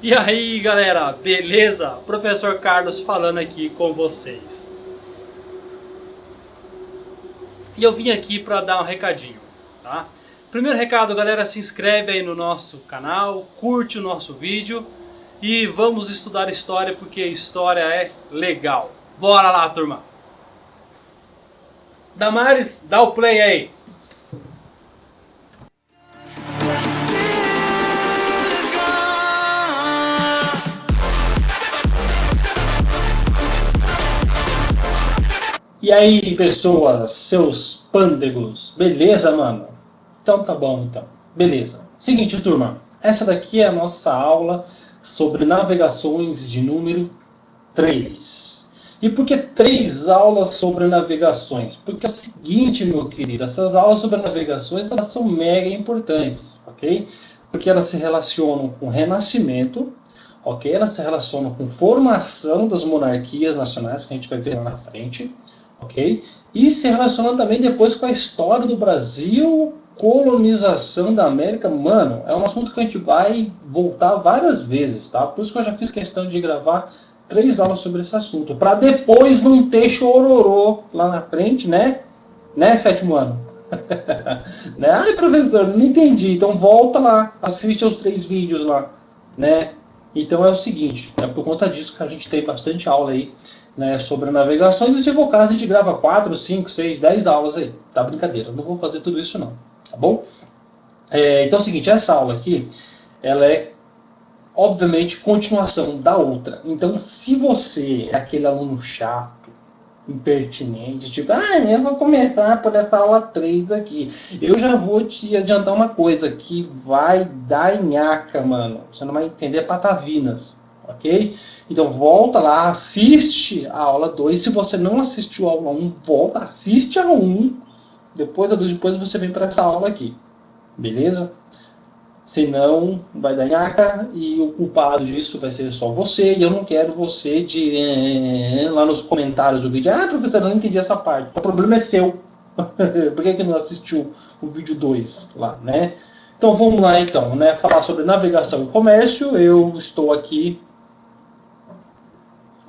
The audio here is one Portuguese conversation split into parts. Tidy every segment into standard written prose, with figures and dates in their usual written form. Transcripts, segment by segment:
E aí galera, beleza? Professor Carlos falando aqui com vocês. E eu vim aqui para dar um recadinho, tá? Primeiro recado, galera, se inscreve aí no nosso canal, curte o nosso vídeo e vamos estudar história porque história é legal. Bora lá, turma! Damares, dá o play aí! E aí, pessoas, seus pândegos, beleza, mano? Então tá bom, então. Beleza. Seguinte, turma, essa daqui é a nossa aula sobre navegações de número 3. E por que 3 aulas sobre navegações? Porque é o seguinte, meu querido, essas aulas sobre navegações, elas são mega importantes, ok? Porque elas se relacionam com o Renascimento, ok? Elas se relacionam com formação das monarquias nacionais, que a gente vai ver lá na frente, ok? E se relaciona também depois com a história do Brasil, colonização da América. Mano, é um assunto que a gente vai voltar várias vezes, tá? Por isso que eu já fiz questão de gravar 3 aulas sobre esse assunto, para depois não ter chororô lá na frente, né? Né, sétimo ano? Né? Ai, professor, não entendi. Então volta lá, assiste aos 3 vídeos lá, né? Então é o seguinte, é por conta disso que a gente tem bastante aula aí, né, sobre navegações, e se for caso a gente grava 4, 5, 6, 10 aulas aí, tá? Brincadeira, eu não vou fazer tudo isso não, tá bom? Então é o seguinte, essa aula aqui, ela é obviamente continuação da outra. Então se você é aquele aluno chato, impertinente, tipo, eu vou começar por essa aula 3 aqui, eu já vou te adiantar uma coisa, que vai dar nhaca, mano, você não vai entender patavinas, ok? Então volta lá, assiste a aula 2, se você não assistiu a aula 1, volta, assiste a 1, depois você vem para essa aula aqui, beleza? Senão vai dar nhaca e o culpado disso vai ser só você, e eu não quero você de lá nos comentários do vídeo, professor, eu não entendi essa parte, o problema é seu, por que não assistiu o vídeo 2 lá, né? Então vamos lá então, né, falar sobre navegação e comércio. Eu estou aqui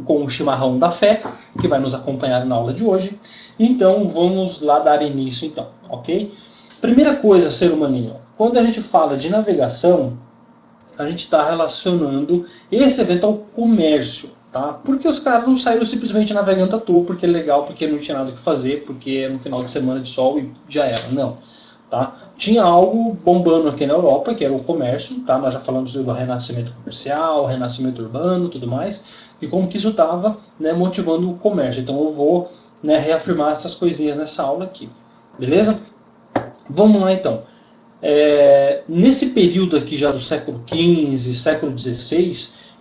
com o chimarrão da fé, que vai nos acompanhar na aula de hoje. Então vamos lá dar início então, ok? Primeira coisa, ser humaninho, quando a gente fala de navegação, a gente está relacionando esse evento ao comércio, tá? Porque os caras não saíram simplesmente navegando à toa, porque é legal, porque não tinha nada o que fazer, porque é no final de semana de sol e já era, não. Tá? Tinha algo bombando aqui na Europa, que era o comércio, tá? Nós já falamos do renascimento comercial, renascimento urbano, tudo mais, e como que isso estava, né, motivando o comércio. Então eu vou, né, reafirmar essas coisinhas nessa aula aqui, beleza? Vamos lá então. Nesse período aqui já do século XV, século XVI,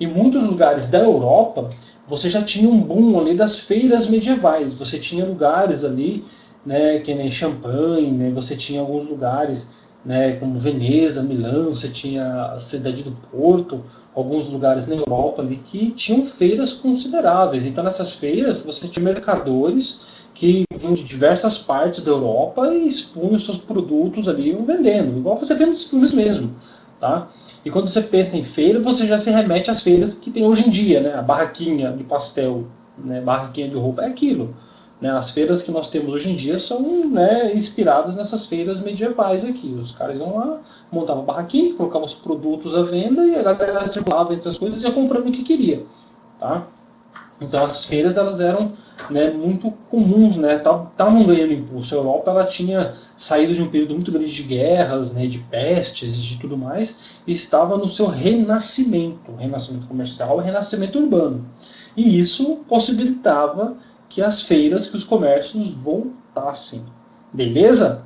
em muitos lugares da Europa, você já tinha um boom ali das feiras medievais, você tinha lugares ali, né, que nem Champagne, né, você tinha alguns lugares, né, como Veneza, Milão, você tinha a cidade do Porto, alguns lugares na Europa ali que tinham feiras consideráveis. Então nessas feiras você tinha mercadores que vinham de diversas partes da Europa e expunham seus produtos ali vendendo, igual você vê nos filmes mesmo, tá? E quando você pensa em feira, você já se remete às feiras que tem hoje em dia, né? A barraquinha de pastel, né? Barraquinha de roupa, é aquilo. Né? As feiras que nós temos hoje em dia são, né, inspiradas nessas feiras medievais aqui. Os caras iam lá, montavam a barraquinha, colocavam os produtos à venda e a galera circulava entre as coisas e ia comprando o que queria, tá? Então as feiras, elas eram, né, muito comuns, né, estavam ganhando impulso. A Europa, ela tinha saído de um período muito grande de guerras, né, de pestes, de tudo mais, e estava no seu renascimento comercial e renascimento urbano. E isso possibilitava que as feiras, que os comércios voltassem. Beleza?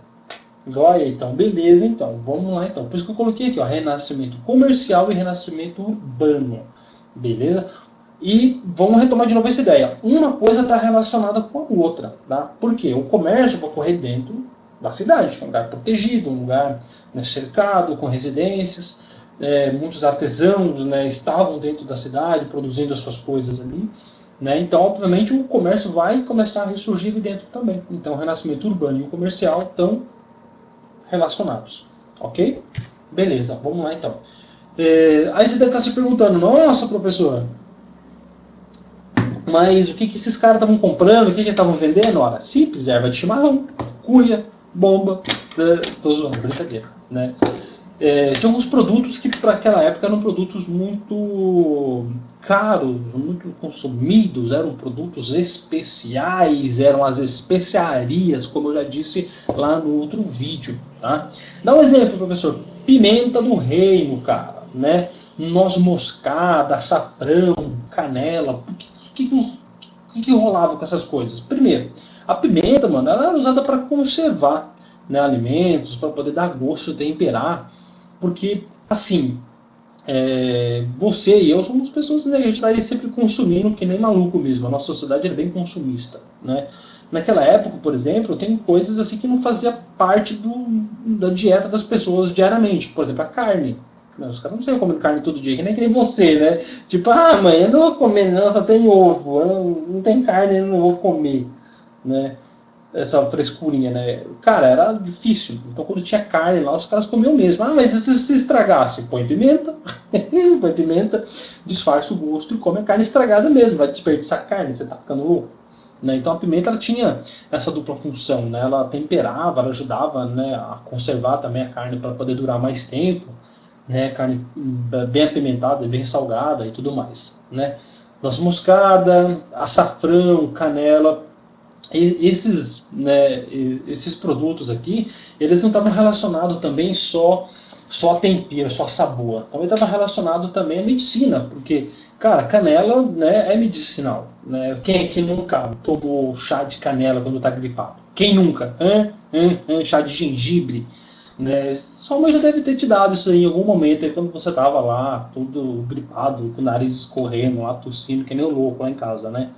Joia, então, beleza, então. Vamos lá, então. Por isso que eu coloquei aqui, ó, renascimento comercial e renascimento urbano. Beleza? E vamos retomar de novo essa ideia. Uma coisa está relacionada com a outra, tá? Por quê? O comércio vai ocorrer dentro da cidade, um lugar protegido, um lugar, né, cercado, com residências. Muitos artesãos, né, estavam dentro da cidade, produzindo as suas coisas ali. Né? Então, obviamente, o comércio vai começar a ressurgir ali dentro também. Então, o renascimento urbano e o comercial estão relacionados. Ok? Beleza, vamos lá então. Aí você deve estar se perguntando, nossa, professor, mas o que esses caras estavam comprando, o que estavam vendendo? Ora, simples, erva de chimarrão, cuia, bomba, tô zoando, brincadeira, né? Tinha alguns produtos que para aquela época eram produtos muito caros, muito consumidos, eram produtos especiais, eram as especiarias, como eu já disse lá no outro vídeo. Tá? Dá um exemplo, professor. Pimenta do reino, cara, né? Noz moscada, açafrão, canela. O que rolava com essas coisas? Primeiro, a pimenta, mano, ela era usada para conservar, né, alimentos, para poder dar gosto, temperar. Porque, assim, você e eu somos pessoas, né, a gente está aí sempre consumindo que nem maluco mesmo. A nossa sociedade é bem consumista, né? Naquela época, por exemplo, tem coisas assim que não fazia parte da dieta das pessoas diariamente. Por exemplo, a carne. Os caras não saíam comendo carne todo dia, que nem você, né? Tipo, mãe, eu não vou comer não, só tem ovo. Não tem carne, eu não vou comer, né? Essa frescurinha, né? Cara, era difícil. Então quando tinha carne lá, os caras comiam mesmo. Mas e se estragasse? Põe pimenta, põe pimenta, disfarça o gosto e come a carne estragada mesmo. Vai desperdiçar carne, você tá ficando louco. Né? Então a pimenta ela tinha essa dupla função, né? Ela temperava, ela ajudava, né, a conservar também a carne para poder durar mais tempo, né? Carne bem apimentada, bem salgada e tudo mais, né? Noz moscada, açafrão, canela. Esses produtos aqui, eles não estavam relacionados também só a tempero, só a sabor. Também estava relacionado também à medicina, porque, cara, canela, né, é medicinal. Né? Quem aqui nunca tomou chá de canela quando está gripado? Quem nunca? Chá de gengibre. Né? Sua mãe já deve ter te dado isso aí em algum momento, aí, quando você estava lá, todo gripado, com o nariz escorrendo, lá tossindo, que nem um louco lá em casa, né?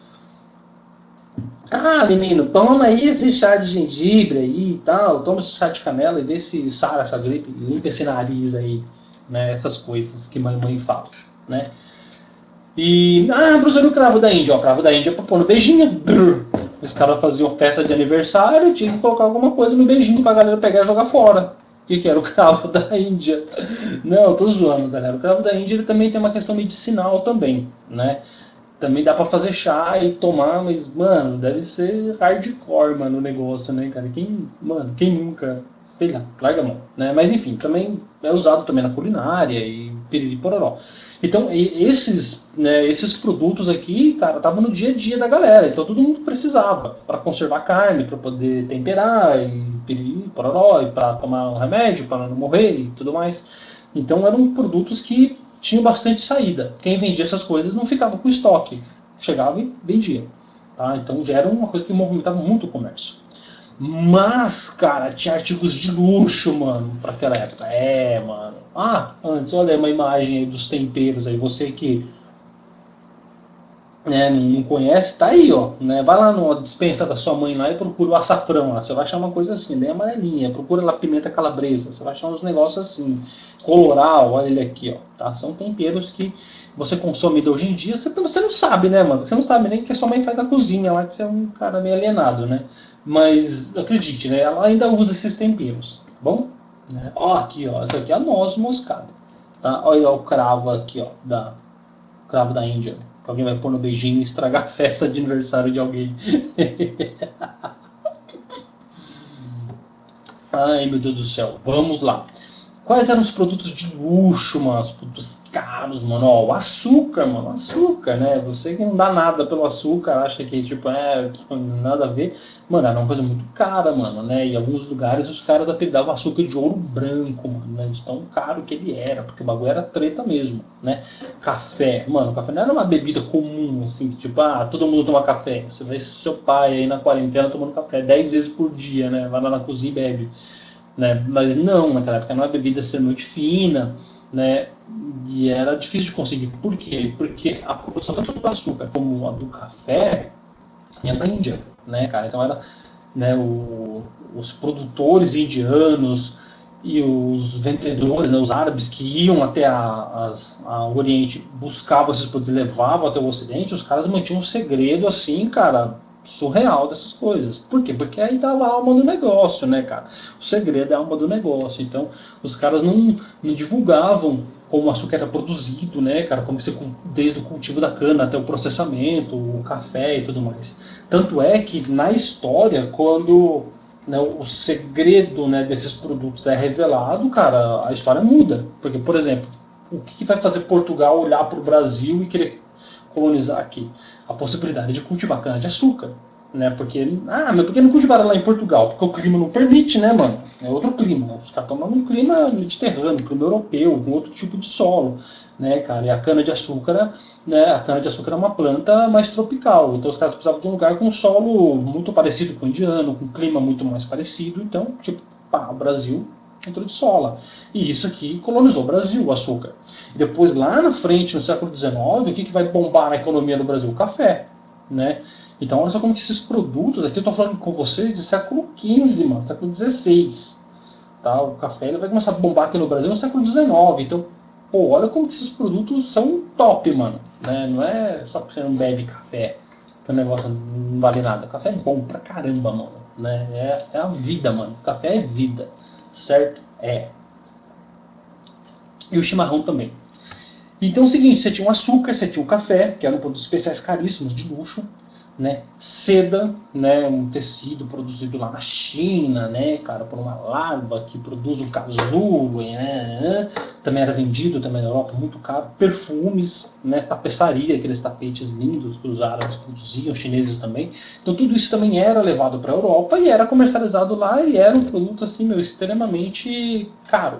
Menino, toma aí esse chá de gengibre aí e tal, toma esse chá de canela e vê se sara essa gripe, limpa esse nariz aí, né, essas coisas que mãe fala, né. E, professor, o cravo da Índia, ó, o cravo da Índia é pra pôr no beijinho, brrr. Os caras faziam festa de aniversário, tinha que colocar alguma coisa no beijinho pra galera pegar e jogar fora. O que era o cravo da Índia? Não, eu tô zoando, galera, o cravo da Índia ele também tem uma questão medicinal também, né. Também dá pra fazer chá e tomar, mas, mano, deve ser hardcore, mano, o negócio, né, cara? Quem nunca, sei lá, larga a mão, né? Mas, enfim, também é usado também na culinária e piriri pororó. Então, esses produtos aqui, cara, estavam no dia a dia da galera. Então, todo mundo precisava para conservar carne, para poder temperar e piriri pororó, e para tomar um remédio, para não morrer e tudo mais. Então, eram produtos que tinha bastante saída. Quem vendia essas coisas não ficava com estoque. Chegava e vendia. Tá? Então já era uma coisa que movimentava muito o comércio. Mas, cara, tinha artigos de luxo, mano, para aquela época. Mano. Antes, olha uma imagem aí dos temperos aí. Você que não conhece, tá aí, ó. Né? Vai lá na despensa da sua mãe lá e procura o açafrão lá. Você vai achar uma coisa assim, bem amarelinha. Procura lá pimenta calabresa. Você vai achar uns negócios assim. Coloral, olha ele aqui, ó. Tá? São temperos que você consome de hoje em dia. Você não sabe, né, mano? Você não sabe nem que a sua mãe faz da cozinha lá, que você é um cara meio alienado, né? Mas acredite, né? Ela ainda usa esses temperos, tá bom? Né? Ó, aqui, ó. Essa aqui é a noz moscada. Tá? Olha o cravo aqui, ó. Cravo da Índia. Que alguém vai pôr no beijinho e estragar a festa de aniversário de alguém. Ai, meu Deus do céu. Vamos lá. Quais eram os produtos de luxo, mano? Os produtos caros, mano. Ó, o açúcar, mano. Açúcar, né? Você que não dá nada pelo açúcar, acha que, tipo, nada a ver. Mano, era uma coisa muito cara, mano, né? Em alguns lugares os caras apelidavam açúcar de ouro branco, mano, né? De tão caro que ele era, porque o bagulho era treta mesmo, né? Café. Mano, o café não era uma bebida comum, assim, tipo, todo mundo toma café. Você vê seu pai aí na quarentena tomando café 10 vezes por dia, né? Vai lá na cozinha e bebe. Né? Mas não, naquela época não era bebida extremamente fina, né? E era difícil de conseguir. Por quê? Porque a produção tanto do açúcar como a do café vinha da Índia, né, cara? Então era, né, os produtores indianos e os vendedores, né, os árabes que iam até o Oriente, buscavam esses produtos e levavam até o Ocidente. Os caras mantinham um segredo assim, cara, surreal dessas coisas. Por quê? Porque aí tá lá a alma do negócio, né, cara? O segredo é a alma do negócio. Então, os caras não divulgavam como o açúcar era produzido, né, cara, como você, desde o cultivo da cana até o processamento, o café e tudo mais. Tanto é que na história, quando, né, o segredo, né, desses produtos é revelado, cara, a história muda. Porque, por exemplo, o que vai fazer Portugal olhar para o Brasil e querer colonizar aqui? A possibilidade de cultivar cana de açúcar. Né? Porque, mas por que não cultivaram lá em Portugal? Porque o clima não permite, né, mano? É outro clima. Né? Os caras estão num clima mediterrâneo, clima europeu, com outro tipo de solo, né, cara? E a cana-de-açúcar, né, a cana-de-açúcar é uma planta mais tropical. Então os caras precisavam de um lugar com um solo muito parecido com o indiano, com um clima muito mais parecido. Então, tipo, o Brasil entrou de sola. E isso aqui colonizou o Brasil, o açúcar. E depois, lá na frente, no século XIX, o que vai bombar na economia do Brasil? O café, né? Então, olha só como que esses produtos, aqui eu estou falando com vocês de século XV, mano, século XVI. Tá? O café ele vai começar a bombar aqui no Brasil no século XIX. Então, pô, olha como que esses produtos são top, mano. Né? Não é só porque você não bebe café, que o negócio não vale nada. Café é bom pra caramba, mano. Né? É a vida, mano. Café é vida. Certo? É. E o chimarrão também. Então é o seguinte, você tinha o açúcar, você tinha o café, que eram produtos especiais caríssimos, de luxo. Né, seda, né, um tecido produzido lá na China, né, cara, por uma larva que produz o casulo, também era vendido também na Europa, muito caro. Perfumes, né, tapeçaria, aqueles tapetes lindos que os árabes produziam, os chineses também. Então tudo isso também era levado para a Europa e era comercializado lá e era um produto assim, meu, extremamente caro,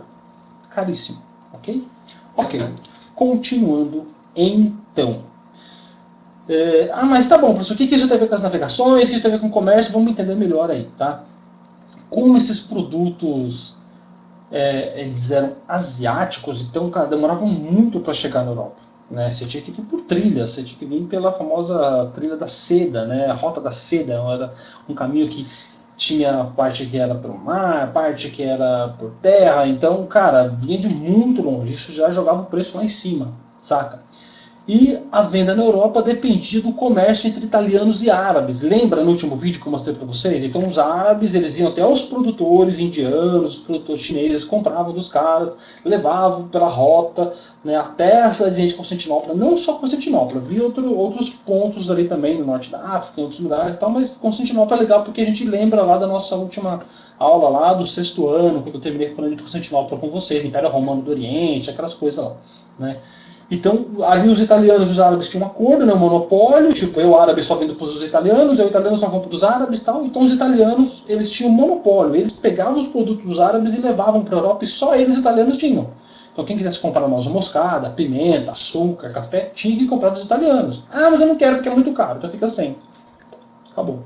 caríssimo, ok? Ok, continuando então. Mas tá bom, professor, o que isso tem a ver com as navegações, o que isso tem a ver com o comércio? Vamos entender melhor aí, tá? Como esses produtos eles eram asiáticos, então, cara, demoravam muito para chegar na Europa. Né? Você tinha que vir por trilha, você tinha que vir pela famosa trilha da seda, né? A rota da seda, era um caminho que tinha parte que era pelo mar, parte que era por terra, então, cara, vinha de muito longe, isso já jogava o preço lá em cima, saca? E a venda na Europa dependia do comércio entre italianos e árabes. Lembra no último vídeo que eu mostrei para vocês? Então os árabes eles iam até os produtores indianos, os produtores chineses, compravam dos caras, levavam pela rota, né, até a cidade de Constantinopla. Não só Constantinopla, havia outros pontos ali também no norte da África, em outros lugares e tal, mas Constantinopla é legal porque a gente lembra lá da nossa última aula lá do 6º ano, quando eu terminei falando de Constantinopla com vocês, Império Romano do Oriente, aquelas coisas lá, né? Então, ali os italianos e os árabes tinham um acordo, né, um monopólio, tipo, eu árabe só vendo para os italianos, eu italiano só compro dos árabes e tal. Então os italianos, eles tinham um monopólio, eles pegavam os produtos dos árabes e levavam para a Europa e só eles italianos tinham. Então quem quisesse comprar noz moscada, pimenta, açúcar, café, tinha que comprar dos italianos. Mas eu não quero porque é muito caro, então fica sem. Acabou.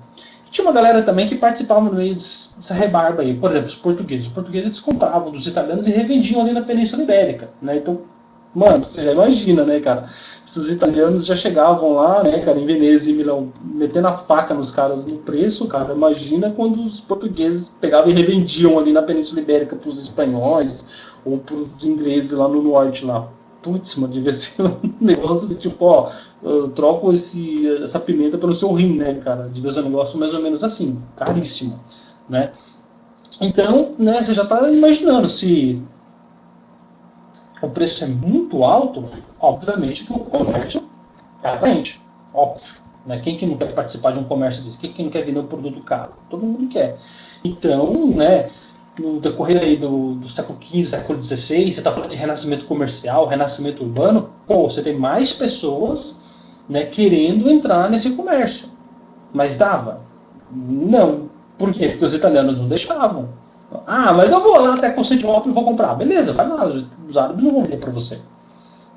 E tinha uma galera também que participava no meio dessa rebarba aí, por exemplo, os portugueses. Os portugueses compravam dos italianos e revendiam ali na Península Ibérica, né, então... Mano, você já imagina, né, cara? Se os italianos já chegavam lá, né, cara, em Veneza e Milão, metendo a faca nos caras no preço, cara, imagina quando os portugueses pegavam e revendiam ali na Península Ibérica para os espanhóis ou para os ingleses lá no norte, lá. Putz, mano, devia ser um negócio de tipo, ó, eu troco essa pimenta pelo seu rim, né, cara? Devia ser um negócio mais ou menos assim, caríssimo, né? Então, né, você já tá imaginando se... o preço é muito alto, obviamente que o comércio é atraente, óbvio. Né? Quem que não quer participar de um comércio desse? Quem que não quer vender um produto caro? Todo mundo quer. Então, né, no decorrer aí do século XV, século XVI, você está falando de renascimento comercial, renascimento urbano, pô, você tem mais pessoas, né, querendo entrar nesse comércio. Mas dava? Não. Por quê? Porque os italianos não deixavam. Mas eu vou lá até Constantinopla e vou comprar. Beleza, vai lá, os árabes não vão vender para você.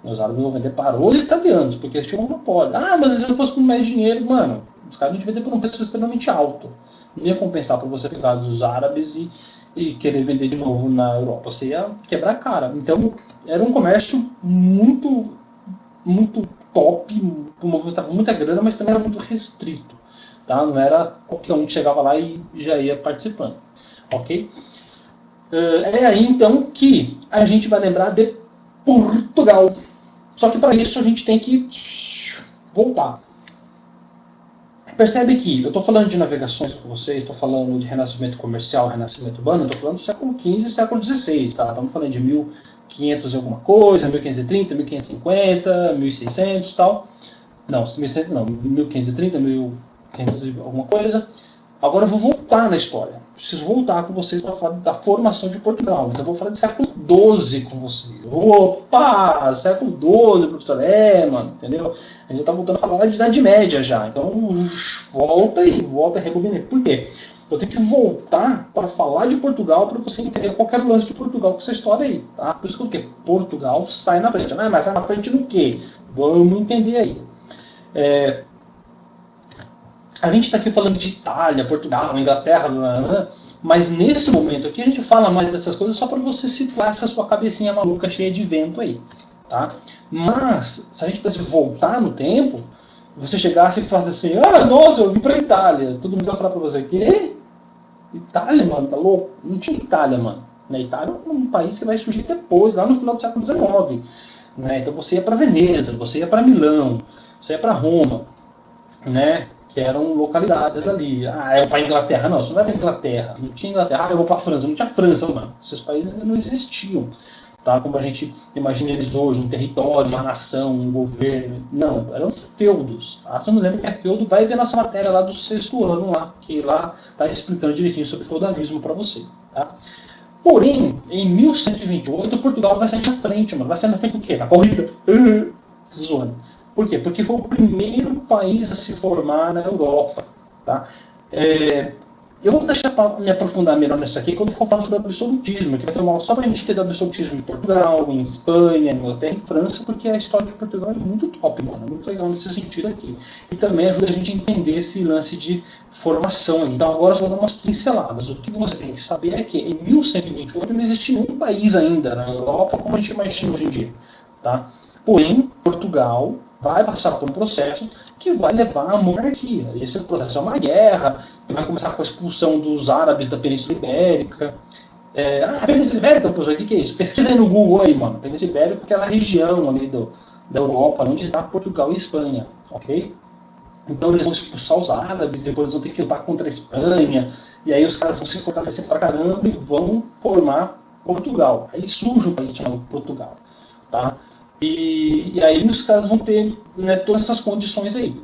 Os árabes vão vender para os italianos, porque eles tinham um monopólio. Mas se eu fosse com mais dinheiro, mano, os caras iam te vender por um preço extremamente alto. Não ia compensar para você pegar dos árabes e querer vender de novo na Europa. Você ia quebrar a cara. Então, era um comércio muito, muito top, movimentava muita grana, mas também era muito restrito. Tá? Não era qualquer um que chegava lá e já ia participando. Ok? É aí então que a gente vai lembrar de Portugal. Só que para isso a gente tem que voltar. Percebe que eu estou falando de navegações com vocês, estou falando de renascimento comercial, renascimento urbano, estou falando do século XV e século XVI, tá? Estamos falando de 1500 e alguma coisa, 1530, 1550, 1600 e tal. Não, 1600 não, 1530, 1500 e alguma coisa. Agora eu vou voltar na história. Preciso voltar com vocês para falar da formação de Portugal. Então eu vou falar do século XII com vocês. Opa! Século XII, professor. Mano, entendeu? A gente já está voltando a falar de Idade Média já. Então volta e rebobina. Por quê? Eu tenho que voltar para falar de Portugal para você entender qual era o lance de Portugal com essa história aí. Tá? Por isso que o quê? Portugal sai na frente. Mas sai na frente no quê? Vamos entender aí. A gente está aqui falando de Itália, Portugal, Inglaterra, mas nesse momento aqui a gente fala mais dessas coisas só para você situar essa sua cabecinha maluca cheia de vento aí. Tá? Mas, se a gente pudesse voltar no tempo, você chegasse e falasse assim, nossa, eu vim para Itália. Todo mundo vai falar para você, quê? Itália, mano, tá louco? Não tinha Itália, mano. Na Itália é um país que vai surgir depois, lá no final do século XIX. Né? Então você ia para Veneza, você ia para Milão, você ia para Roma, né? Que eram localidades dali. Eu para Inglaterra. Não, você não vai para Inglaterra. Não tinha Inglaterra. Eu vou para França. Não tinha França, mano. Esses países ainda não existiam. Tá? Como a gente imagina eles hoje, um território, uma nação, um governo. Não, eram feudos. Tá? Se eu não lembro que é feudo, vai ver nossa matéria lá do 6º ano, lá, que lá está explicando direitinho sobre feudalismo para você. Tá? Porém, em 1128, Portugal vai sair na frente, mano. Vai sair na frente do quê? Na corrida. Zoando. Por quê? Porque foi o primeiro país a se formar na Europa. Tá? Eu vou deixar para me aprofundar melhor nisso aqui quando for falar sobre o absolutismo, que vai ter uma aula só para a gente ter do absolutismo em Portugal, em Espanha, em Inglaterra e França, porque a história de Portugal é muito top, mano. É muito legal nesse sentido aqui. E também ajuda a gente a entender esse lance de formação. Então agora eu vou dar umas pinceladas. O que você tem que saber é que em 1128 não existia nenhum país ainda na Europa como a gente imagina hoje em dia. Tá? Porém, Portugal vai passar por um processo que vai levar à monarquia. Esse processo é uma guerra, que vai começar com a expulsão dos árabes da Península Ibérica. A Península Ibérica, professor, o que é isso? Pesquisa aí no Google aí, mano. Península Ibérica é aquela região ali da Europa, onde está Portugal e Espanha, ok? Então eles vão expulsar os árabes, depois eles vão ter que lutar contra a Espanha, e aí os caras vão se fortalecer pra caramba e vão formar Portugal. Aí surge um país chamado Portugal, tá? E aí os caras vão ter, né, todas essas condições aí.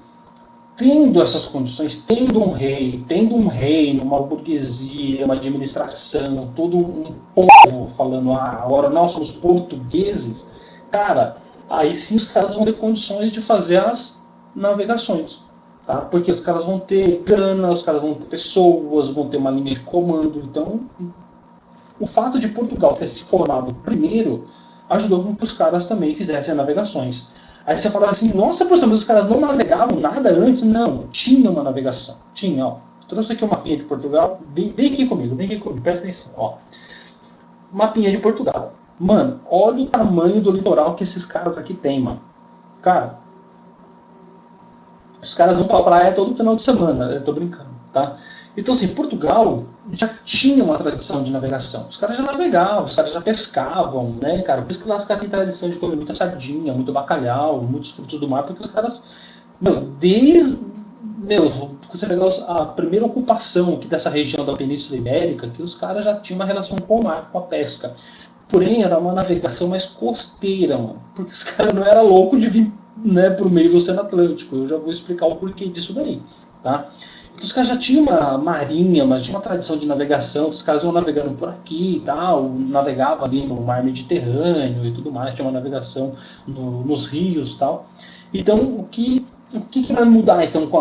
Tendo essas condições, tendo um rei, tendo um reino, uma burguesia, uma administração, todo um povo falando, agora nós somos portugueses, cara, aí sim os caras vão ter condições de fazer as navegações. Tá? Porque os caras vão ter grana, os caras vão ter pessoas, vão ter uma linha de comando. Então, o fato de Portugal ter se formado primeiro ajudou com que os caras também fizessem navegações. Aí você fala assim, nossa, professor, mas os caras não navegavam nada antes? Não, tinha uma navegação. Tinha, ó. Trouxe aqui um mapinha de Portugal. Vem aqui comigo, presta atenção. Ó. Mapinha de Portugal. Mano, olha o tamanho do litoral que esses caras aqui têm, mano. Cara, os caras vão pra praia todo final de semana, eu tô brincando, tá? Então, assim, Portugal já tinha uma tradição de navegação. Os caras já navegavam, os caras já pescavam, né, cara? Por isso que lá os caras têm tradição de comer muita sardinha, muito bacalhau, muitos frutos do mar, porque os caras, você pegar a primeira ocupação aqui dessa região da Península Ibérica, que os caras já tinham uma relação com o mar, com a pesca. Porém, era uma navegação mais costeira, mano, porque os caras não eram loucos de vir, né, pro meio do Oceano Atlântico. Eu já vou explicar o porquê disso daí, tá? Então, os caras já tinham uma marinha, mas tinha uma tradição de navegação, os caras iam navegando por aqui e tal, navegavam ali no mar Mediterrâneo e tudo mais, tinha uma navegação nos rios e tal. Então, o que vai mudar então com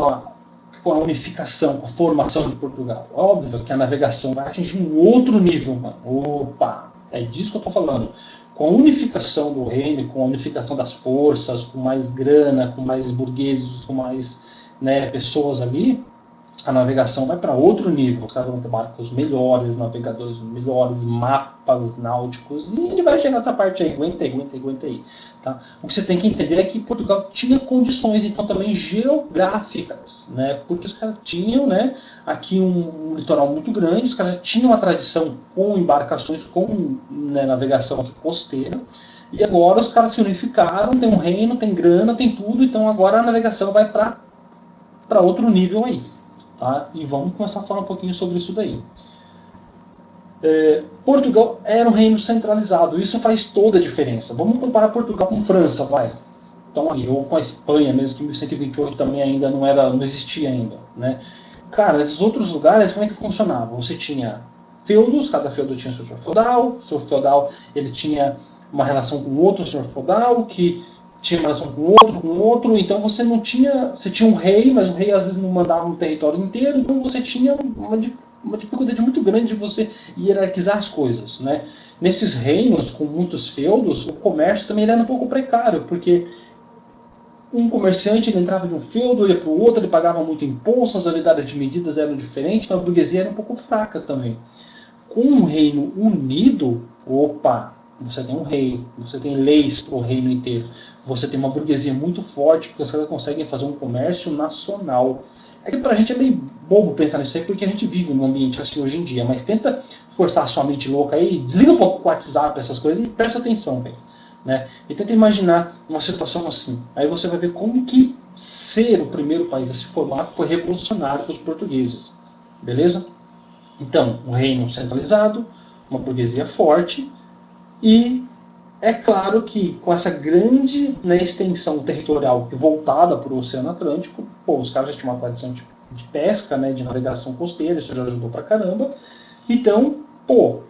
a unificação, com a formação de Portugal? Óbvio que a navegação vai atingir um outro nível, mano. Opa! É disso que eu estou falando. Com a unificação do reino, com a unificação das forças, com mais grana, com mais burgueses, com mais, né, pessoas ali, a navegação vai para outro nível. Os caras vão ter barcos melhores, navegadores melhores, mapas náuticos, e ele vai chegar nessa parte aí. Aguenta aí. Tá? O que você tem que entender é que Portugal tinha condições, então, também geográficas, né? Porque os caras tinham, né, aqui um litoral muito grande, os caras tinham uma tradição com embarcações, com, né, navegação aqui costeira, e agora os caras se unificaram, tem um reino, tem grana, tem tudo, então agora a navegação vai para outro nível aí. Tá? E vamos começar a falar um pouquinho sobre isso daí. Portugal era um reino centralizado. Isso faz toda a diferença. Vamos comparar Portugal com França, vai. Então, ali, ou com a Espanha, mesmo que em 1128 também ainda não existia ainda, né? Cara, esses outros lugares, como é que funcionava? Você tinha feudos, cada feudo tinha seu senhor feudal, o senhor feudal ele tinha uma relação com outro senhor feudal, que tinha uma relação com outro, então você não tinha, você tinha um rei, mas o rei às vezes não mandava no território inteiro, então você tinha uma dificuldade muito grande de você hierarquizar as coisas, né? Nesses reinos com muitos feudos, o comércio também era um pouco precário, porque um comerciante ele entrava de um feudo, ia para o outro, ele pagava muito imposto, as unidades de medidas eram diferentes, então a burguesia era um pouco fraca também. Com um reino unido, opa, você tem um rei, você tem leis para o reino inteiro, você tem uma burguesia muito forte, porque os caras conseguem fazer um comércio nacional. É que pra gente é meio bobo pensar nisso aí, porque a gente vive num ambiente assim hoje em dia, mas tenta forçar a sua mente louca aí, desliga um pouco o WhatsApp, essas coisas, e presta atenção, velho. Né? E tenta imaginar uma situação assim. Aí você vai ver como que ser o primeiro país a se formar foi revolucionário para os portugueses. Beleza? Então, um reino centralizado, uma burguesia forte, e é claro que com essa grande, né, extensão territorial voltada para o Oceano Atlântico, pô, os caras já tinham uma tradição de pesca, né, de navegação costeira, isso já ajudou pra caramba. Então, pô,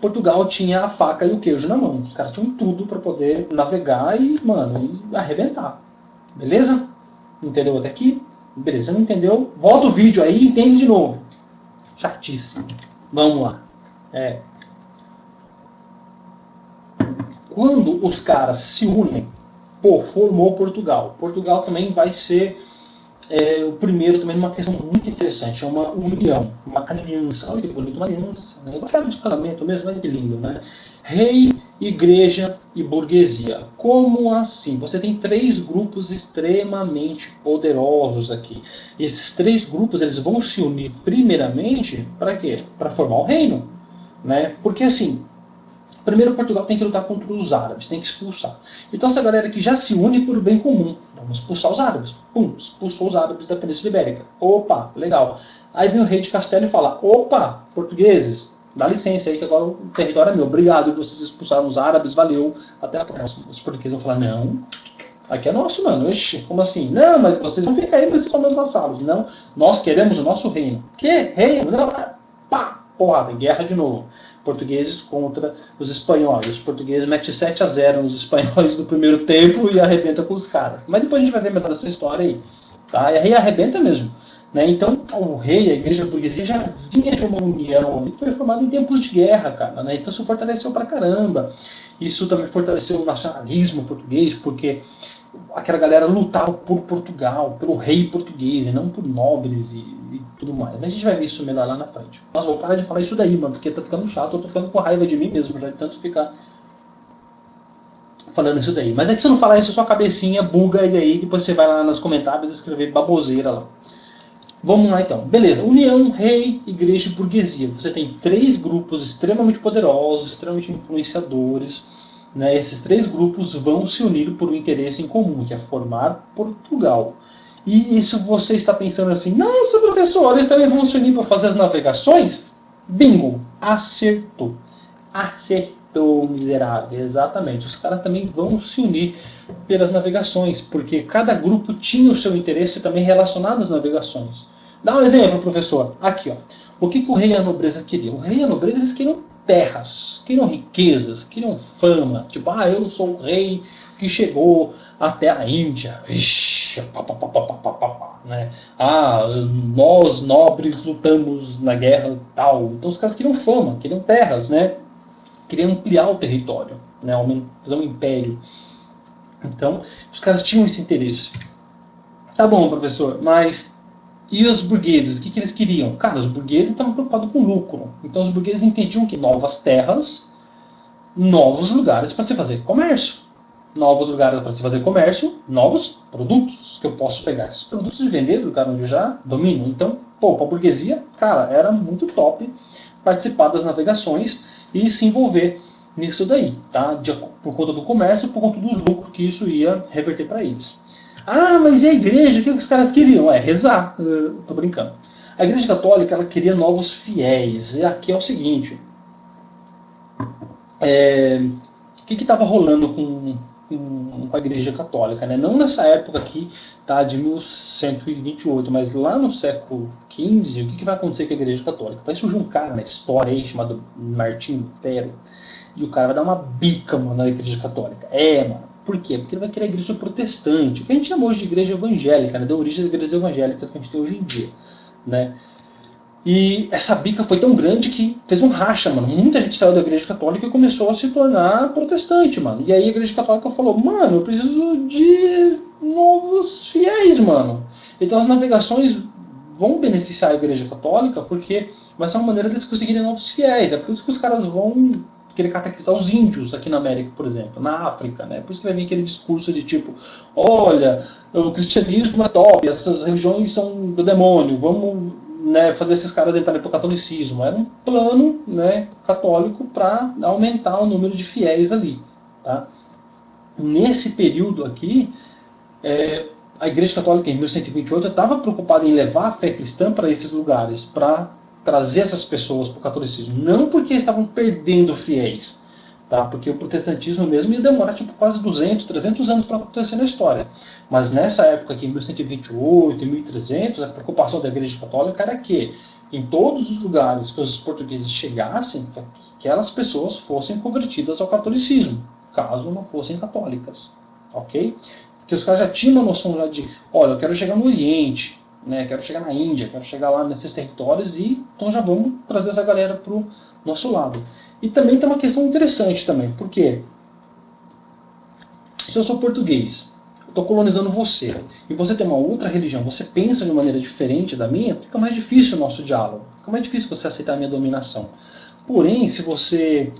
Portugal tinha a faca e o queijo na mão. Os caras tinham tudo para poder navegar e, mano, e arrebentar. Beleza? Entendeu até aqui? Beleza, não entendeu? Volta o vídeo aí e entende de novo. Chatíssimo. Vamos lá. Quando os caras se unem, pô, formou Portugal. Portugal também vai ser o primeiro também numa questão muito interessante, é uma união, uma aliança. Olha que bonito, uma aliança, né? Uma de casamento mesmo, olha que lindo, né? Rei, igreja e burguesia. Como assim? Você tem três grupos extremamente poderosos aqui. E esses três grupos eles vão se unir primeiramente para quê? Para formar o reino, né? Porque assim, primeiro Portugal tem que lutar contra os árabes, tem que expulsar. Então essa galera aqui já se une por bem comum. Vamos expulsar os árabes. Pum, expulsou os árabes da Península Ibérica. Opa, legal. Aí vem o rei de Castelo e fala, opa, portugueses, dá licença aí que agora o território é meu. Obrigado, vocês expulsaram os árabes, valeu, até a próxima. Os portugueses vão falar, não, aqui é nosso, mano. Ixi, como assim? Não, mas vocês vão ficar aí, vocês são meus vassalos. Não, nós queremos o nosso reino. Que? Reino? Não, pá! Porrada, guerra de novo. Portugueses contra os espanhóis. Os portugueses metem 7-0 nos espanhóis no primeiro tempo e arrebenta com os caras. Mas depois a gente vai ver melhor essa história aí. Tá? E aí arrebenta mesmo. Né? Então o rei, a igreja, a burguesia já vinha de uma união que foi formada em tempos de guerra, cara. Né? Então isso fortaleceu pra caramba. Isso também fortaleceu o nacionalismo português, porque aquela galera lutava por Portugal, pelo rei português, e não por nobres e tudo mais. Mas a gente vai ver isso melhor lá na frente. Nossa, vou parar de falar isso daí, mano, porque tá ficando chato, eu tô ficando com raiva de mim mesmo, já de tanto ficar falando isso daí. Mas é que se não falar isso, sua cabecinha buga e aí depois você vai lá nos comentários escrever baboseira lá. Vamos lá então. Beleza. União, rei, igreja e burguesia. Você tem três grupos extremamente poderosos, extremamente influenciadores. Né? Esses três grupos vão se unir por um interesse em comum, que é formar Portugal. E isso você está pensando assim, nossa professor, eles também vão se unir para fazer as navegações? Bingo! Acertou. Acertou, miserável. Exatamente. Os caras também vão se unir pelas navegações, porque cada grupo tinha o seu interesse também relacionado às navegações. Dá um exemplo, professor. Aqui, ó. O que o rei e a nobreza queriam? O rei e a nobreza eles queriam terras, queriam riquezas, queriam fama. Tipo, eu sou o rei que chegou até a Índia. Ixi, né? Nós nobres lutamos na guerra tal. Então os caras queriam fama, queriam terras, né? Queriam ampliar o território, né? Fazer um império. Então os caras tinham esse interesse. Tá bom, professor, mas e os burgueses, o que eles queriam? Cara, os burgueses estavam preocupados com lucro. Então os burgueses entendiam que novas terras, novos lugares para se fazer comércio. Novos lugares para se fazer comércio, novos produtos que eu posso pegar esses produtos e vender do lugar onde eu já domino. Então, para a burguesia, cara, era muito top participar das navegações e se envolver nisso daí, tá? Por conta do comércio, por conta do lucro que isso ia reverter para eles. Mas e a igreja? O que os caras queriam? Rezar. Tô brincando. A Igreja Católica, ela queria novos fiéis. E aqui é o seguinte, o que estava rolando com a Igreja Católica, né? Não nessa época aqui, tá, de 1128, mas lá no século XV, o que vai acontecer com a Igreja Católica? Vai surgir um cara na história aí chamado Martinho Lutero, e o cara vai dar uma bica, mano, na Igreja Católica. Mano. Por quê? Porque ele vai querer a Igreja Protestante, que a gente chama hoje de Igreja Evangélica, né? Da origem das igrejas evangélicas que a gente tem hoje em dia, né? E essa bica foi tão grande que fez um racha, mano. Muita gente saiu da Igreja Católica e começou a se tornar protestante, mano. E aí a Igreja Católica falou, mano, eu preciso de novos fiéis, mano. Então as navegações vão beneficiar a Igreja Católica porque vai ser uma maneira deles conseguirem novos fiéis. É por isso que os caras vão querer catequizar os índios aqui na América, por exemplo, na África, né? Por isso que vai vir aquele discurso de tipo, olha, o cristianismo é top, essas religiões são do demônio, vamos, né, fazer esses caras entrarem para o catolicismo. Era um plano, né, católico para aumentar o número de fiéis ali. Tá? Nesse período aqui, a Igreja Católica em 1128 estava preocupada em levar a fé cristã para esses lugares, para trazer essas pessoas para o catolicismo. Não porque estavam perdendo fiéis, tá? Porque o protestantismo mesmo ia demorar tipo, quase 200, 300 anos para acontecer na história. Mas nessa época aqui, em 1128 e 1300, a preocupação da Igreja Católica era que em todos os lugares que os portugueses chegassem, que aquelas pessoas fossem convertidas ao catolicismo, caso não fossem católicas. Ok? Porque os caras já tinham uma noção já de, olha, eu quero chegar no Oriente, né, quero chegar na Índia, quero chegar lá nesses territórios, e então já vamos trazer essa galera para o nosso lado. E também tem uma questão interessante também, porque se eu sou português, eu estou colonizando você, e você tem uma outra religião, você pensa de uma maneira diferente da minha, fica mais difícil o nosso diálogo, fica mais difícil você aceitar a minha dominação. Porém, se você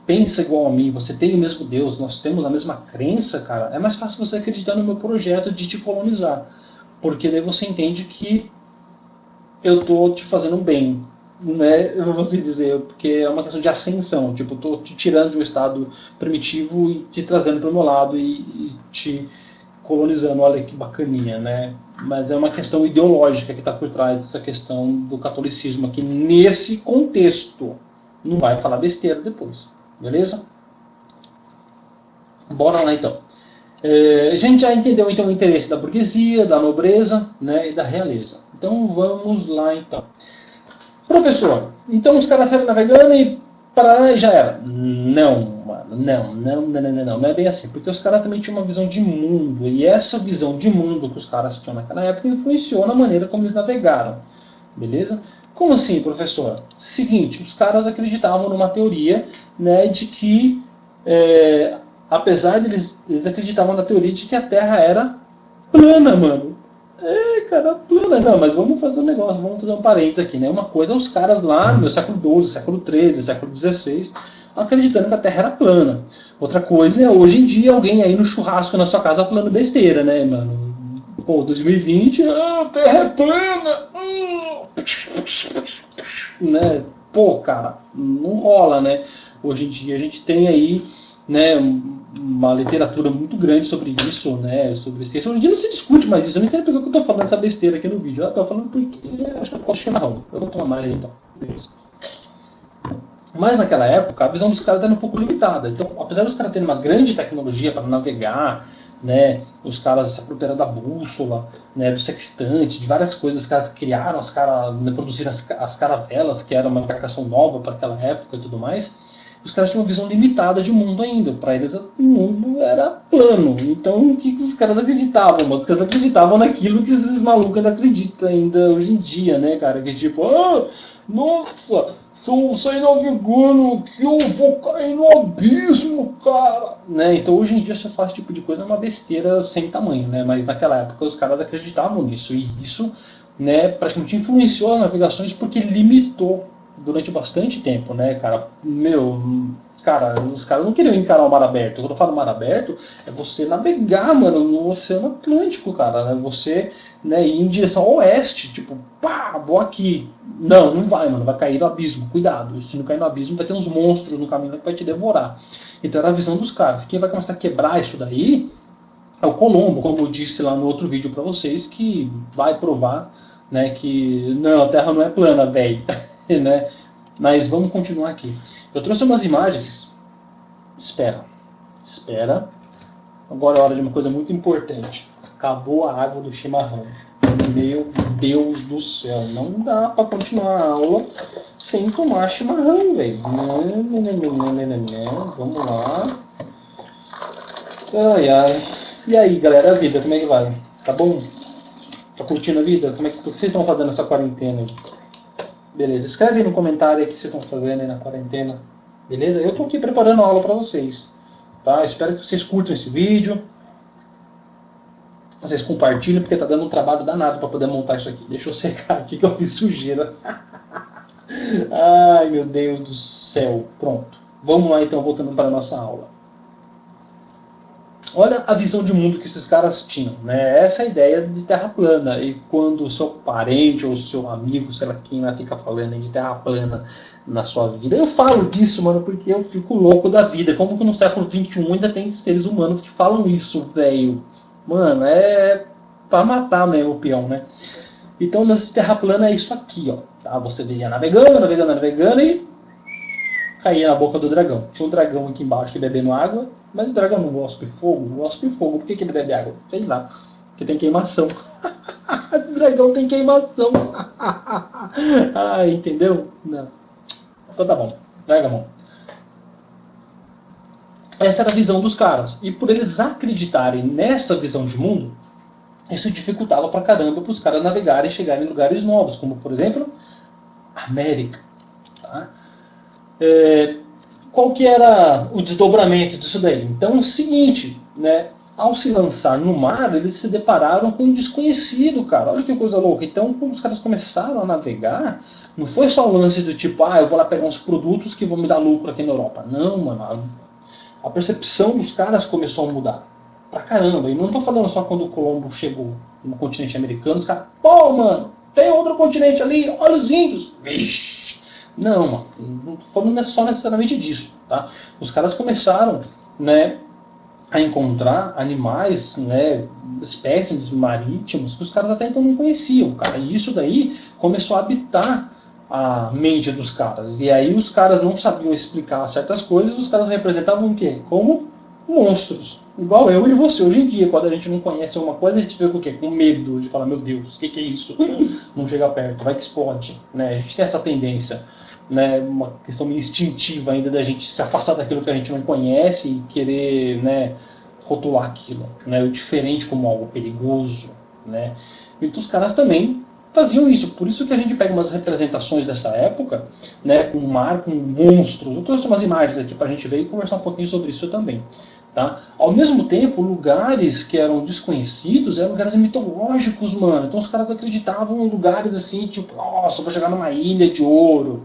pensa igual a mim, você tem o mesmo Deus, nós temos a mesma crença, cara, é mais fácil você acreditar no meu projeto de te colonizar. Porque daí você entende que eu estou te fazendo bem, né? Eu vou assim dizer, porque é uma questão de ascensão. Tipo, eu estou te tirando de um estado primitivo e te trazendo para o meu lado e te colonizando. Olha que bacaninha, né? Mas é uma questão ideológica que está por trás dessa questão do catolicismo aqui nesse contexto. Não vai falar besteira depois, beleza? Bora lá então. A gente já entendeu então o interesse da burguesia, da nobreza, né, e da realeza. Então vamos lá então. Professor, então os caras saíram navegando e para já era. Não, mano, não é bem assim. Porque os caras também tinham uma visão de mundo. E essa visão de mundo que os caras tinham naquela época influenciou na maneira como eles navegaram. Beleza? Como assim, professor? Seguinte, os caras acreditavam numa teoria, né, de que apesar deles eles acreditavam na teoria de que a Terra era plana, mano. Cara, plana. Não, mas vamos fazer um negócio, vamos fazer um parênteses aqui, né? Uma coisa é os caras lá no século XII, século XIII, século XVI, acreditando que a Terra era plana. Outra coisa é hoje em dia alguém aí no churrasco na sua casa falando besteira, né, mano? Pô, 2020, a Terra é plana. Né? Pô, cara, não rola, né? Hoje em dia a gente tem aí, né, uma literatura muito grande sobre isso, né, sobre isso. Hoje em dia não se discute mais isso. Eu não sei porque eu estou falando essa besteira aqui no vídeo. Eu estou falando porque acho que eu posso chimarrão. Eu vou tomar mais então. Mas naquela época a visão dos caras era um pouco limitada. Então, apesar dos caras terem uma grande tecnologia para navegar, né, os caras se apropriaram da bússola, né, do sextante, de várias coisas, os caras criaram, né, produziram as caravelas, que era uma embarcação nova para aquela época e tudo mais. Os caras tinham uma visão limitada de mundo ainda. Para eles o mundo era plano. Então o que os caras acreditavam, mano? Os caras acreditavam naquilo que esses malucos ainda acreditam ainda hoje em dia, né, cara? Que tipo, nossa, se eu sair navegando que eu vou cair no abismo, cara. Né? Então hoje em dia você faz esse tipo de coisa é uma besteira sem tamanho, né? Mas naquela época os caras acreditavam nisso. E isso, né, praticamente influenciou as navegações porque limitou durante bastante tempo, né, cara? Cara, os caras não queriam encarar o mar aberto. Quando eu falo mar aberto, é você navegar, mano, no Oceano Atlântico, cara, né? Você, né, ir em direção ao oeste, tipo, pá, vou aqui. Não vai, mano, vai cair no abismo, cuidado. Se não cair no abismo, vai ter uns monstros no caminho que vai te devorar. Então era a visão dos caras. Quem vai começar a quebrar isso daí é o Colombo, como eu disse lá no outro vídeo pra vocês, que vai provar, né, que não, a Terra não é plana, velho, né? Mas vamos continuar aqui. Eu trouxe umas imagens. Espera. Agora é hora de uma coisa muito importante. Acabou a água do chimarrão. Meu Deus do céu, não dá pra continuar a aula sem tomar chimarrão, velho. Vamos lá. Ai, ai. E aí, galera, a vida, como é que vai? Tá bom? Tá curtindo a vida? Como é que vocês estão fazendo essa quarentena aí? Beleza, escreve aí no comentário aí o que vocês estão fazendo aí na quarentena. Beleza? Eu tô aqui preparando a aula pra vocês. Tá? Espero que vocês curtam esse vídeo. Vocês compartilhem, porque tá dando um trabalho danado para poder montar isso aqui. Deixa eu secar aqui que eu fiz sujeira. Ai, meu Deus do céu. Pronto. Vamos lá então, voltando para a nossa aula. Olha a visão de mundo que esses caras tinham, né? Essa é a ideia de terra plana. E quando o seu parente ou o seu amigo, sei lá quem vai ficar falando de terra plana na sua vida. Eu falo disso, mano, porque eu fico louco da vida. Como que no século XXI ainda tem seres humanos que falam isso, velho? Mano, é pra matar mesmo o peão, né? Então, nessa terra plana é isso aqui, ó. Tá? Você ia navegando e caía na boca do dragão. Tinha um dragão aqui embaixo bebendo água, mas o dragão não gosta de fogo. Não gosta de fogo. Por que ele bebe água? Sei lá. Porque tem queimação. O dragão tem queimação. Ah, entendeu? Não. Então tá bom. Larga a mão. Essa era a visão dos caras. E por eles acreditarem nessa visão de mundo, isso dificultava pra caramba para os caras navegarem e chegarem em lugares novos, como por exemplo, América. Tá? Qual que era o desdobramento disso daí? Então é o seguinte, né? Ao se lançar no mar, eles se depararam com um desconhecido, cara. Olha que coisa louca. Então, quando os caras começaram a navegar, não foi só o lance do tipo, eu vou lá pegar uns produtos que vão me dar lucro aqui na Europa. Não, mano. A percepção dos caras começou a mudar. Pra caramba. E não tô falando só quando o Colombo chegou no continente americano, os caras, pô, mano, tem outro continente ali, olha os índios. Vixe. Não, mano. Não tô falando só necessariamente disso, tá? Os caras começaram, né, a encontrar animais, né, espécies marítimos que os caras até então não conheciam, cara. E isso daí começou a habitar a mente dos caras. E aí os caras não sabiam explicar certas coisas, os caras representavam o quê? Como monstros. Igual eu e você hoje em dia, quando a gente não conhece alguma coisa, a gente fica o quê? Com medo de falar, meu Deus, o que é isso? Não chega perto, vai que explode. Né? A gente tem essa tendência, né? Uma questão meio instintiva ainda da gente se afastar daquilo que a gente não conhece e querer, né, rotular aquilo, né? O diferente como algo perigoso. Né? Então os caras também faziam isso. Por isso que a gente pega umas representações dessa época, né, com mar, com monstros. Eu trouxe umas imagens aqui pra gente ver e conversar um pouquinho sobre isso também. Tá? Ao mesmo tempo, lugares que eram desconhecidos eram lugares mitológicos, mano. Então os caras acreditavam em lugares assim, tipo, nossa, vou chegar numa ilha de ouro,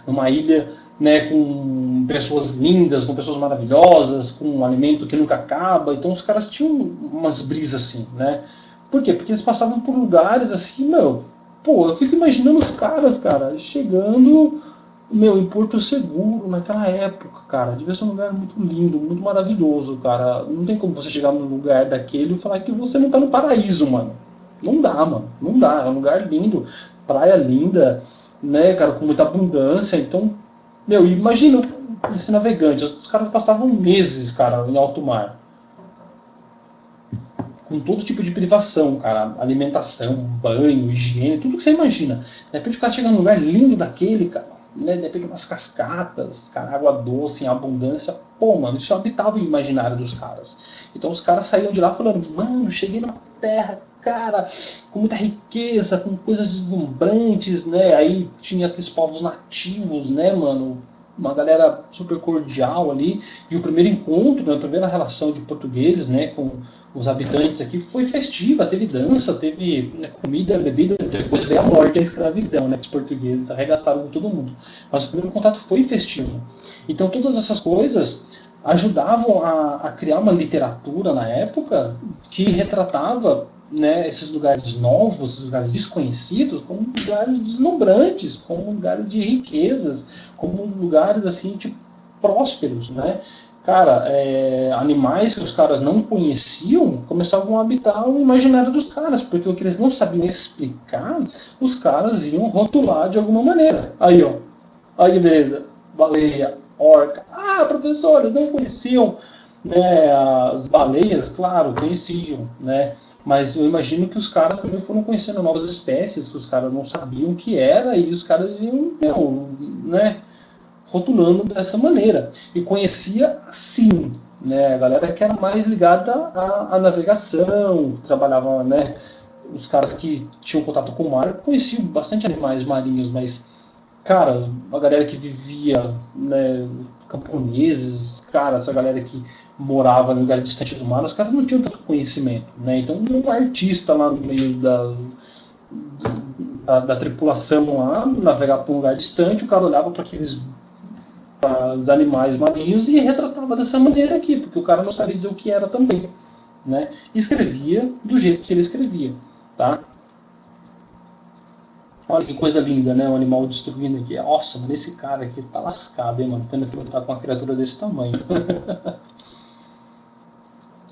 numa ilha, né, com pessoas lindas, com pessoas maravilhosas, com um alimento que nunca acaba. Então os caras tinham umas brisas assim, né? Por quê? Porque eles passavam por lugares assim, meu, pô, eu fico imaginando os caras, cara, chegando, meu, em Porto Seguro naquela época, cara. Devia ser um lugar muito lindo, muito maravilhoso, cara. Não tem como você chegar num lugar daquele e falar que você não tá no paraíso, mano. Não dá, mano. Não dá. É um lugar lindo, praia linda, né, cara, com muita abundância. Então, meu, imagina esse navegante. Os caras passavam meses, cara, em alto mar. Com todo tipo de privação, cara, alimentação, banho, higiene, tudo que você imagina. De repente o cara chega num lugar lindo daquele, cara, né? De repente umas cascatas, cara, água doce em abundância, pô, mano, isso habitava o imaginário dos caras. Então os caras saíam de lá falando, mano, cheguei numa terra, cara, com muita riqueza, com coisas deslumbrantes, né? Aí tinha aqueles povos nativos, né, mano? Uma galera super cordial ali, e o primeiro encontro, né, a primeira relação de portugueses, né, com os habitantes aqui foi festiva, teve dança, teve, né, comida, bebida, depois veio a morte, a escravidão, né, os portugueses arregaçaram com todo mundo, mas o primeiro contato foi festivo. Então todas essas coisas ajudavam a criar uma literatura na época que retratava, né, esses lugares novos, esses lugares desconhecidos, como lugares deslumbrantes, como lugares de riquezas, como lugares assim, tipo, prósperos, né? cara, animais que os caras não conheciam começavam a habitar o imaginário dos caras, porque o que eles não sabiam explicar, os caras iam rotular de alguma maneira. Aí, ó, olha que beleza, baleia, orca. Ah, professores, não conheciam, né, as baleias? Claro, conheciam, né? Mas eu imagino que os caras também foram conhecendo novas espécies que os caras não sabiam o que era e os caras iam, né, rotulando dessa maneira. E conhecia assim, né, a galera que era mais ligada à navegação, trabalhava, né, os caras que tinham contato com o mar conheciam bastante animais marinhos, mas, cara, a galera que vivia, né, camponeses, cara, essa galera que morava no lugar distante do mar, os caras não tinham tanto conhecimento, né? Então um artista lá no meio da tripulação lá, navegar para um lugar distante, o cara olhava para aqueles os animais marinhos e retratava dessa maneira aqui, porque o cara não sabia dizer o que era também, né? E escrevia do jeito que ele escrevia, tá? Olha que coisa linda, né? O animal destruindo aqui. Nossa, mano, esse cara aqui tá lascado, hein, mano? Tendo que lutar com uma criatura desse tamanho.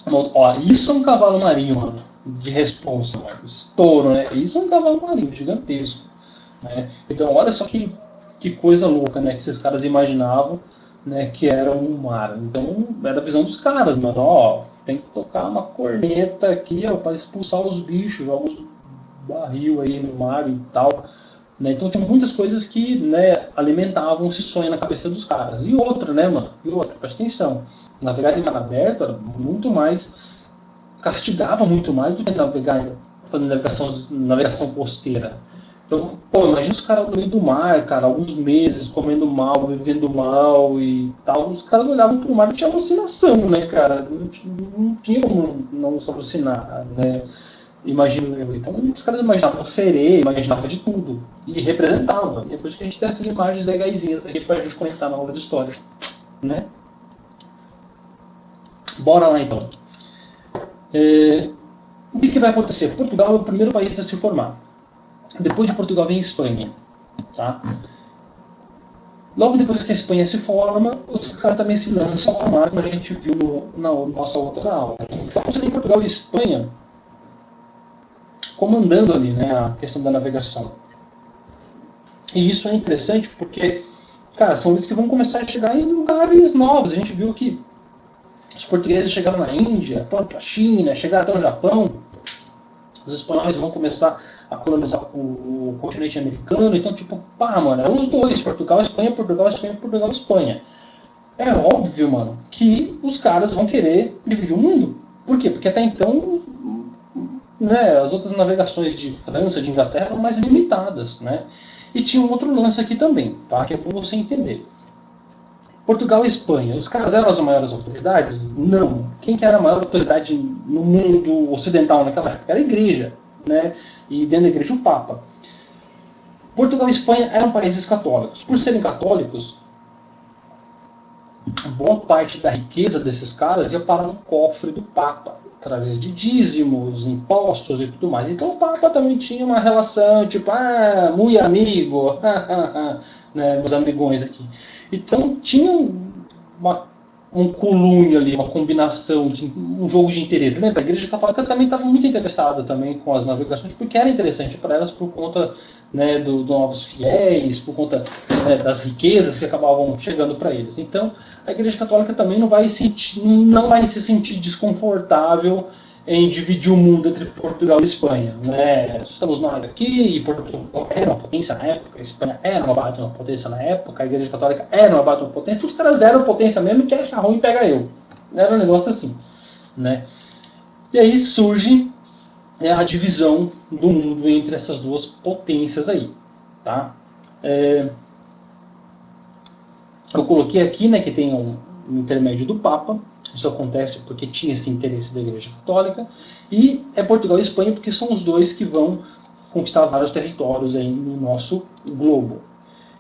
Ó, isso é um cavalo marinho, mano. De responsa, mano. Estouro, né? Isso é um cavalo marinho gigantesco, né? Então, olha só que coisa louca, né? Que esses caras imaginavam, né? Que era um mar. Então, era a visão dos caras, mano. Ó, tem que tocar uma corneta aqui, ó, para expulsar os bichos, joga os barril aí no mar e tal. Né? Então tinha muitas coisas que, né, alimentavam esse sonho na cabeça dos caras. E outra, né, mano? E outra, presta atenção. Navegar em mar aberto era muito mais. Castigava muito mais do que navegar fazendo navegação costeira. Então, pô, imagina os caras no meio do mar, cara, alguns meses comendo mal, vivendo mal e tal. Os caras olhavam pro mar e tinha alucinação, né, cara? Não tinha como não se alucinar, né? Imagino eu. Então os caras imaginavam sereia, imaginavam de tudo. E representavam. E depois que a gente tem essas imagens legaisinhas aqui pra gente conectar na aula de história. Né? Bora lá então. O que vai acontecer? Portugal é o primeiro país a se formar. Depois de Portugal vem a Espanha. Tá? Logo depois que a Espanha se forma, os caras também se lançam ao mar, como a gente viu na nossa outra aula. Então você tem Portugal e Espanha comandando ali, né, a questão da navegação. E isso é interessante porque, cara, são eles que vão começar a chegar em lugares novos. A gente viu que os portugueses chegaram na Índia, foram para a China, chegaram até o Japão. Os espanhóis vão começar a colonizar o continente americano. Então, tipo, pá, mano, eram os dois, Portugal, Espanha, Portugal, Espanha, Portugal, Espanha. É óbvio, mano, que os caras vão querer dividir o mundo. Por quê? Porque até então, né, as outras navegações de França, de Inglaterra eram mais limitadas, né? E tinha um outro lance aqui também, tá? Que é para você entender. Portugal e Espanha, os caras eram as maiores autoridades? Não. Quem que era a maior autoridade no mundo ocidental naquela época? Era a igreja, né? E dentro da igreja o Papa. Portugal e Espanha eram países católicos. Por serem católicos, boa parte da riqueza desses caras ia parar no cofre do Papa, através de dízimos, impostos e tudo mais. Então o Papa também tinha uma relação, tipo, muito amigo, né, meus amigões aqui. Então tinha um colúnio ali, uma combinação, um jogo de interesse. Lembra? A Igreja Católica também estava muito interessada também com as navegações, porque era interessante para elas por conta, né, dos novos fiéis, por conta, né, das riquezas que acabavam chegando para eles. Então a Igreja Católica também não vai se sentir desconfortável em dividir o mundo entre Portugal e Espanha, né? Estamos nós aqui, e Portugal era uma potência na época, a Espanha era uma potência na época, a Igreja Católica era uma potência, os caras eram potência mesmo, que acha ruim pega eu. Era um negócio assim, né? E aí surge a divisão do mundo entre essas duas potências aí, tá? Eu coloquei aqui, né, que tem um intermédio do Papa. Isso acontece porque tinha esse interesse da Igreja Católica. E é Portugal e Espanha porque são os dois que vão conquistar vários territórios aí no nosso globo.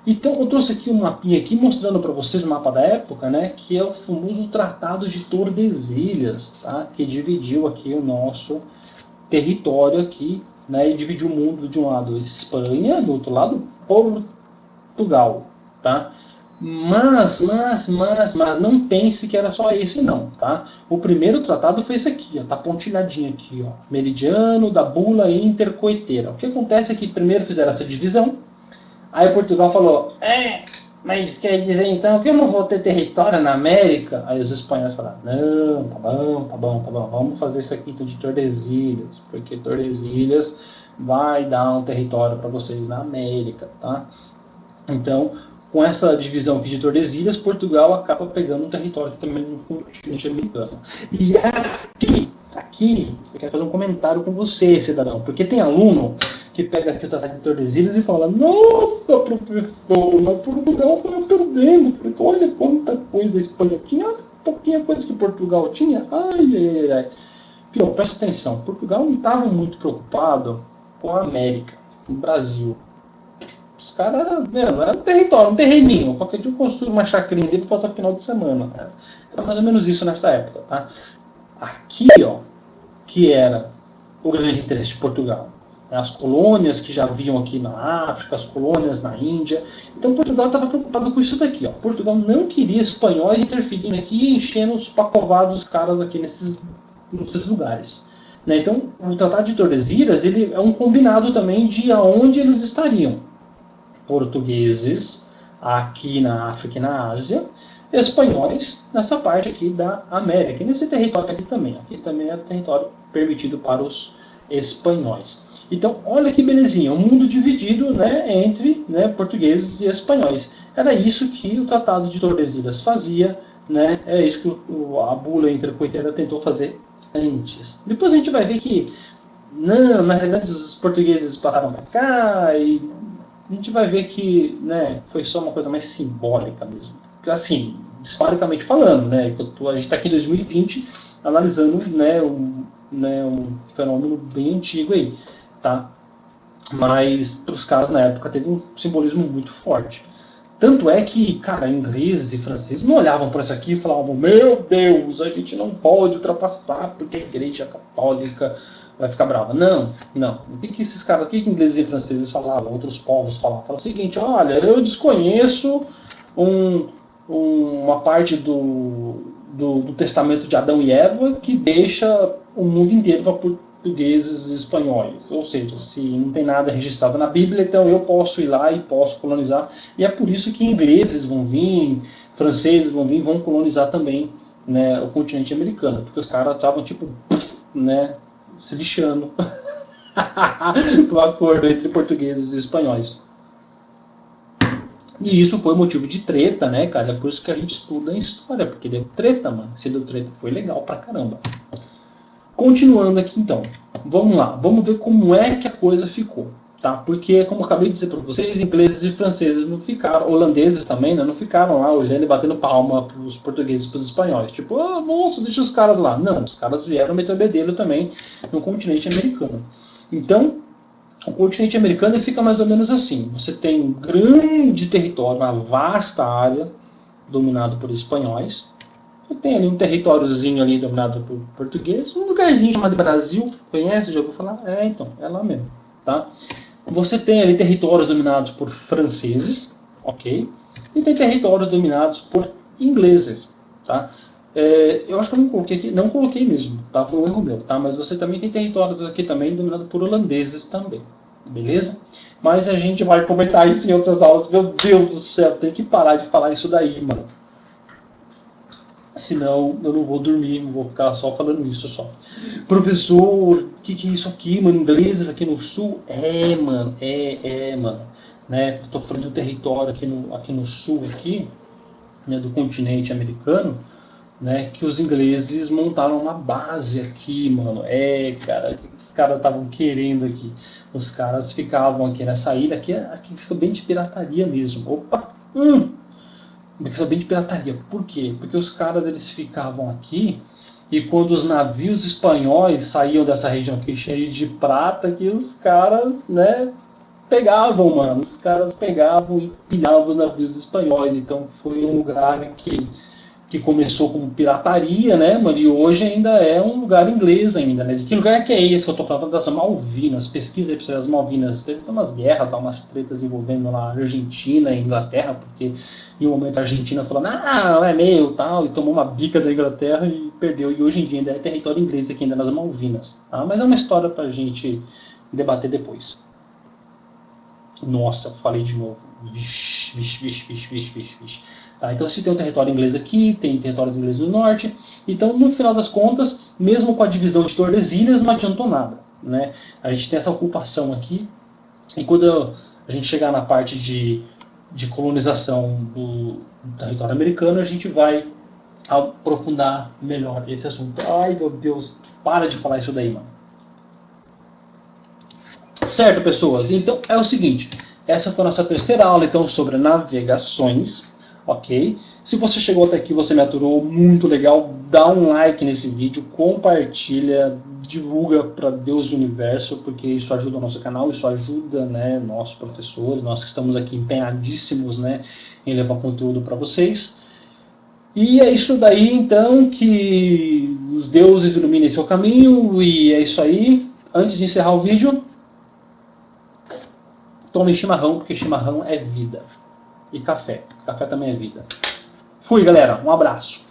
Então eu trouxe aqui um mapinha aqui mostrando para vocês o mapa da época, né, que é o famoso Tratado de Tordesilhas, tá, que dividiu aqui o nosso território aqui, né, e dividiu o mundo de um lado Espanha, do outro lado Portugal, tá? Mas não pense que era só esse não, tá? O primeiro tratado foi esse aqui, ó, tá pontilhadinho aqui, ó, Meridiano da Bula Intercoiteira. O que acontece é que primeiro fizeram essa divisão, aí Portugal falou, mas quer dizer então que eu não vou ter território na América? Aí os espanhóis falaram, não, tá bom, vamos fazer isso aqui então de Tordesilhas, porque Tordesilhas vai dar um território para vocês na América, tá? Então, com essa divisão aqui de Tordesilhas, Portugal acaba pegando um território aqui também no continente americano. E aqui, eu quero fazer um comentário com você, cidadão, porque tem aluno que pega aqui o Tratado de Tordesilhas e fala, nossa, professor, mas Portugal foi perdendo, porque olha quanta coisa a Espanha tinha, olha pouquinha coisa que Portugal tinha, ai. Pior, presta atenção, Portugal não estava muito preocupado com a América, com o Brasil. Os caras era um território, um terreninho. Qualquer dia eu construo uma chacrinha ali para passar o final de semana. Cara. Era mais ou menos isso nessa época. Tá? Aqui, ó, que era o grande interesse de Portugal. As colônias que já haviam aqui na África, as colônias na Índia. Então Portugal estava preocupado com isso daqui. Ó. Portugal não queria espanhóis interferindo aqui e enchendo os pacovados caras aqui nesses lugares. Né? Então o Tratado de Tordesilhas ele é um combinado também de aonde eles estariam. Portugueses aqui na África e na Ásia, espanhóis nessa parte aqui da América, e nesse território aqui também é território permitido para os espanhóis. Então, olha que belezinha, um mundo dividido, né, entre, né, portugueses e espanhóis. Era isso que o Tratado de Tordesilhas fazia, né, é isso que a Bula Intercoiteira tentou fazer antes. Depois a gente vai ver que, não, na realidade os portugueses passaram para cá e a gente vai ver que, né, foi só uma coisa mais simbólica mesmo. Assim, historicamente falando, né, a gente está aqui em 2020 analisando, né, um fenômeno bem antigo aí, tá? Mas para os caras na época teve um simbolismo muito forte. Tanto é que, cara, ingleses e franceses não olhavam para isso aqui e falavam, meu Deus, a gente não pode ultrapassar porque a Igreja Católica vai ficar brava. Não. O que esses caras, o que ingleses e franceses falavam, outros povos falavam? Falavam o seguinte, olha, eu desconheço uma parte do testamento de Adão e Eva que deixa o mundo inteiro para portugueses e espanhóis. Ou seja, se não tem nada registrado na Bíblia, então eu posso ir lá e posso colonizar. E é por isso que ingleses vão vir, franceses vão vir, vão colonizar também, né, o continente americano. Porque os caras estavam tipo, né, se lixando do acordo entre portugueses e espanhóis. E isso foi motivo de treta, né, cara? É por isso que a gente estuda a história, porque deu treta, mano. Se deu treta, foi legal pra caramba. Continuando aqui, então. Vamos lá. Vamos ver como é que a coisa ficou, tá? Porque, como eu acabei de dizer pra vocês, ingleses e franceses não ficaram, holandeses também, né? Não ficaram lá olhando e batendo palma pros portugueses e pros espanhóis. Tipo, nossa, deixa os caras lá. Não, os caras vieram meter o bedelho também no continente americano. Então, o continente americano fica mais ou menos assim. Você tem um grande território, uma vasta área dominado por espanhóis. Você tem ali um territóriozinho ali dominado por portugueses. Um lugarzinho chamado Brasil. Conhece? Já ouviu falar? Então, é lá mesmo. Tá? Você tem ali territórios dominados por franceses. Ok? E tem territórios dominados por ingleses. Tá? Eu acho que eu não coloquei aqui, não coloquei mesmo, tá? Foi um erro meu, tá? Mas você também tem territórios aqui também dominados por holandeses também, beleza? Mas a gente vai comentar isso em outras aulas. Meu Deus do céu, tenho que parar de falar isso daí, mano. Senão eu não vou dormir, vou ficar só falando isso só. Professor, o que é isso aqui, mano? Ingleses aqui no sul? Mano, mano. Né? Tô falando de um território aqui no sul, aqui, né, do continente americano. Né, que os ingleses montaram uma base aqui, mano. Cara, o que os caras estavam querendo aqui? Os caras ficavam aqui nessa ilha, aqui são bem de pirataria mesmo. Opa! Aqui são bem de pirataria. Por quê? Porque os caras eles ficavam aqui e quando os navios espanhóis saíam dessa região aqui cheia de prata, que os caras, né, pegavam, mano. Os caras pegavam e pilhavam os navios espanhóis. Então foi um lugar que que começou como pirataria, né, mano, e hoje ainda é um lugar inglês ainda, né? De que lugar que é esse que eu tô falando? Das Malvinas. Pesquisa aí pra vocês, as Malvinas. Teve umas guerras, umas tretas envolvendo lá a Argentina e Inglaterra, porque em um momento a Argentina falou, não, é meu, tal, e tomou uma bica da Inglaterra e perdeu. E hoje em dia ainda é território inglês aqui ainda nas Malvinas, tá? Mas é uma história pra gente debater depois. Nossa, falei de novo. Vixe, vixe, vixe, vixe, vixe, vixe, vixe. Tá, então se tem um território inglês aqui, tem territórios ingleses no norte, então no final das contas, mesmo com a divisão de Tordesilhas, não adiantou nada, né? A gente tem essa ocupação aqui, e quando a gente chegar na parte de colonização do território americano, a gente vai aprofundar melhor esse assunto. Ai meu Deus, para de falar isso daí, mano. Certo, pessoas? Então é o seguinte, essa foi a nossa terceira aula então sobre navegações. Ok? Se você chegou até aqui, você me aturou, muito legal, dá um like nesse vídeo, compartilha, divulga para Deus do Universo, porque isso ajuda o nosso canal, isso ajuda, né, nossos professores, nós que estamos aqui empenhadíssimos, né, em levar conteúdo para vocês. E é isso daí então, que os deuses iluminem seu caminho, e é isso aí. Antes de encerrar o vídeo, tome chimarrão, porque chimarrão é vida. E café. Café também é vida. Fui, galera. Um abraço.